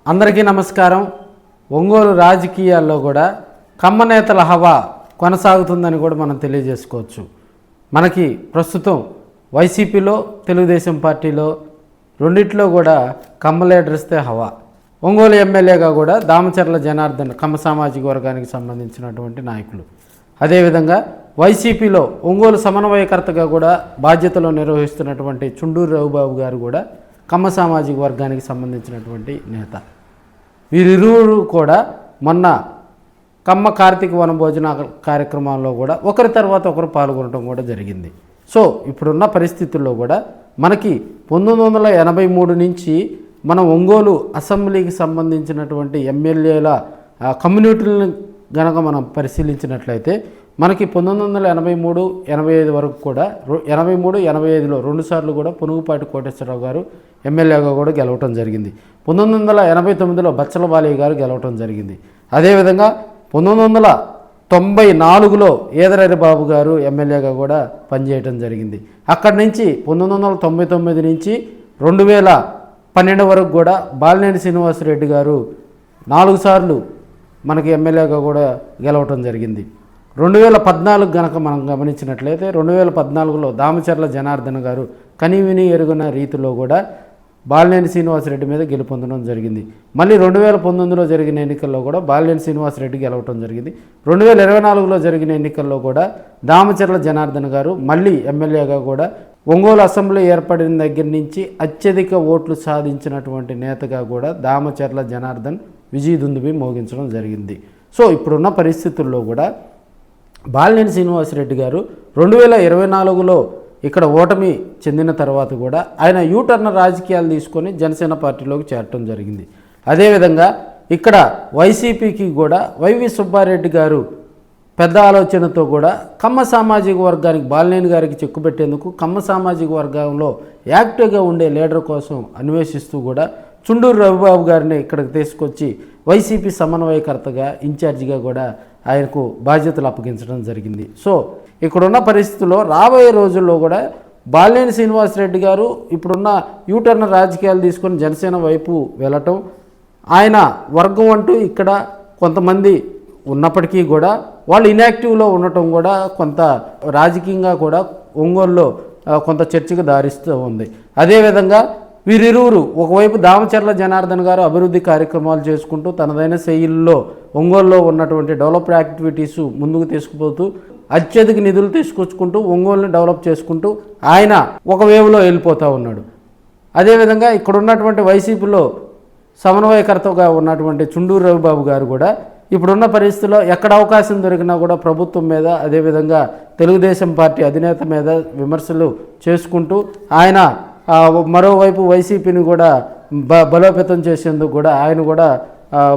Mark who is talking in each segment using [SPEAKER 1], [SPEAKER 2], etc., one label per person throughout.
[SPEAKER 1] అందరికీ నమస్కారం. ఒంగోలు రాజకీయాల్లో కూడా కమ్మ నేతల హవా కొనసాగుతుందని కూడా మనం తెలియజేసుకోవచ్చు. మనకి ప్రస్తుతం వైసీపీలో తెలుగుదేశం పార్టీలో రెండిట్లో కూడా కమ్మ లీడర్స్తే హవా. ఒంగోలు ఎమ్మెల్యేగా కూడా దామచర్ల జనార్దన్ కమ్మ సామాజిక వర్గానికి సంబంధించినటువంటి నాయకులు. అదేవిధంగా వైసీపీలో ఒంగోలు సమన్వయకర్తగా కూడా బాధ్యతలు నిర్వహిస్తున్నటువంటి చుండూరు రవిబాబు గారు కూడా కమ్మ సామాజిక వర్గానికి సంబంధించినటువంటి నేత. వీరిరువురు కూడా మొన్న కమ్మ కార్తీక వనభోజన కార్యక్రమాల్లో కూడా ఒకరి తర్వాత ఒకరు పాల్గొనడం కూడా జరిగింది. సో ఇప్పుడున్న పరిస్థితుల్లో కూడా మనకి 1983 నుంచి మనం ఒంగోలు అసెంబ్లీకి సంబంధించినటువంటి ఎమ్మెల్యేల కమ్యూనిటీలను గనక మనం పరిశీలించినట్లయితే మనకి 1983, 85 వరకు కూడా 83, 85లో రెండుసార్లు కూడా పునుగుపాటి కోటేశ్వరరావు గారు ఎమ్మెల్యేగా కూడా గెలవటం జరిగింది. 1989లో బచ్చల బాలయ్య గారు గెలవటం జరిగింది. అదేవిధంగా 1994లో ఏదరరి బాబు గారు ఎమ్మెల్యేగా కూడా పనిచేయటం జరిగింది. అక్కడి నుంచి 1999 నుంచి 2012 వరకు కూడా బాలినేని శ్రీనివాసరెడ్డి గారు 4 సార్లు మనకి ఎమ్మెల్యేగా కూడా గెలవటం జరిగింది. 2014 గనక మనం గమనించినట్లయితే 2014లో దామచర్ల జనార్దన్ గారు కనివిని ఎరుగన రీతిలో కూడా బాలినేని శ్రీనివాసరెడ్డి మీద గెలుపొందడం జరిగింది. మళ్ళీ 2019లో జరిగిన ఎన్నికల్లో కూడా బాలినేని శ్రీనివాసరెడ్డి గెలవటం జరిగింది. 2024లో జరిగిన ఎన్నికల్లో కూడా దామచర్ల జనార్దన్ గారు మళ్ళీ ఎమ్మెల్యేగా కూడా ఒంగోలు అసెంబ్లీ ఏర్పడిన దగ్గర నుంచి అత్యధిక ఓట్లు సాధించినటువంటి నేతగా కూడా దామచర్ల జనార్దన్ విజయదుందుబి మోగించడం జరిగింది. సో ఇప్పుడున్న పరిస్థితుల్లో కూడా బాలినేని శ్రీనివాసరెడ్డి గారు 2024లో ఇక్కడ ఓటమి చెందిన తర్వాత కూడా ఆయన యూటర్న్ రాజకీయాలు తీసుకొని జనసేన పార్టీలోకి చేరటం జరిగింది. అదేవిధంగా ఇక్కడ వైసీపీకి కూడా వైవి సుబ్బారెడ్డి గారు పెద్ద ఆలోచనతో కూడా కమ్మ సామాజిక వర్గానికి బాలినేని గారికి చెక్కుపెట్టేందుకు కమ్మ సామాజిక వర్గంలో యాక్టివ్గా ఉండే లీడర్ కోసం అన్వేషిస్తూ కూడా చుండూరు రవిబాబు గారిని ఇక్కడికి తీసుకొచ్చి వైసీపీ సమన్వయకర్తగా ఇన్ఛార్జిగా కూడా ఆయనకు బాధ్యతలు అప్పగించడం జరిగింది. సో ఇక్కడున్న పరిస్థితుల్లో రాబోయే రోజుల్లో కూడా బాలినేని శ్రీనివాసరెడ్డి గారు ఇప్పుడున్న యూటర్న్ రాజకీయాలు తీసుకొని జనసేన వైపు వెళ్ళటం, ఆయన వర్గం అంటూ ఇక్కడ కొంతమంది ఉన్నప్పటికీ కూడా వాళ్ళు ఇన్యాక్టివ్లో ఉండటం కూడా కొంత రాజకీయంగా కూడా ఒంగోలులో కొంత చర్చకు దారిస్తూ ఉంది. అదేవిధంగా వీరిరువురు ఒకవైపు దామచర్ల జనార్దన్ గారు అభివృద్ధి కార్యక్రమాలు చేసుకుంటూ తనదైన శైలిలో ఒంగోలులో ఉన్నటువంటి డెవలప్ యాక్టివిటీస్ ముందుకు తీసుకుపోతూ అత్యధిక నిధులు తీసుకొచ్చుకుంటూ ఒంగోలుని డెవలప్ చేసుకుంటూ ఆయన ఒక వేవ్లో వెళ్ళిపోతూ ఉన్నాడు. అదేవిధంగా ఇక్కడ ఉన్నటువంటి వైసీపీలో సమన్వయకర్తగా ఉన్నటువంటి చుండూరు రవిబాబు గారు కూడా ఇప్పుడున్న పరిస్థితుల్లో ఎక్కడ అవకాశం దొరికినా కూడా ప్రభుత్వం మీద అదేవిధంగా తెలుగుదేశం పార్టీ అధినేత మీద విమర్శలు చేసుకుంటూ ఆయన మరోవైపు వైసీపీని కూడా బలోపేతం చేసేందుకు కూడా ఆయన కూడా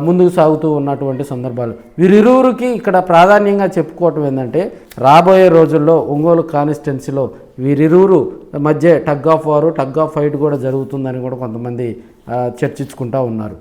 [SPEAKER 1] ముందుకు సాగుతూ ఉన్నటువంటి సందర్భాలు. వీరిరువురికి ఇక్కడ ప్రాధాన్యంగా చెప్పుకోవటం ఏంటంటే రాబోయే రోజుల్లో ఒంగోలు కాన్స్టిట్యున్సీలో వీరిరువురు మధ్య టగ్ ఆఫ్ వారు టగ్ ఆఫ్ ఫైట్ కూడా జరుగుతుందని కూడా కొంతమంది చర్చించుకుంటూ ఉన్నారు.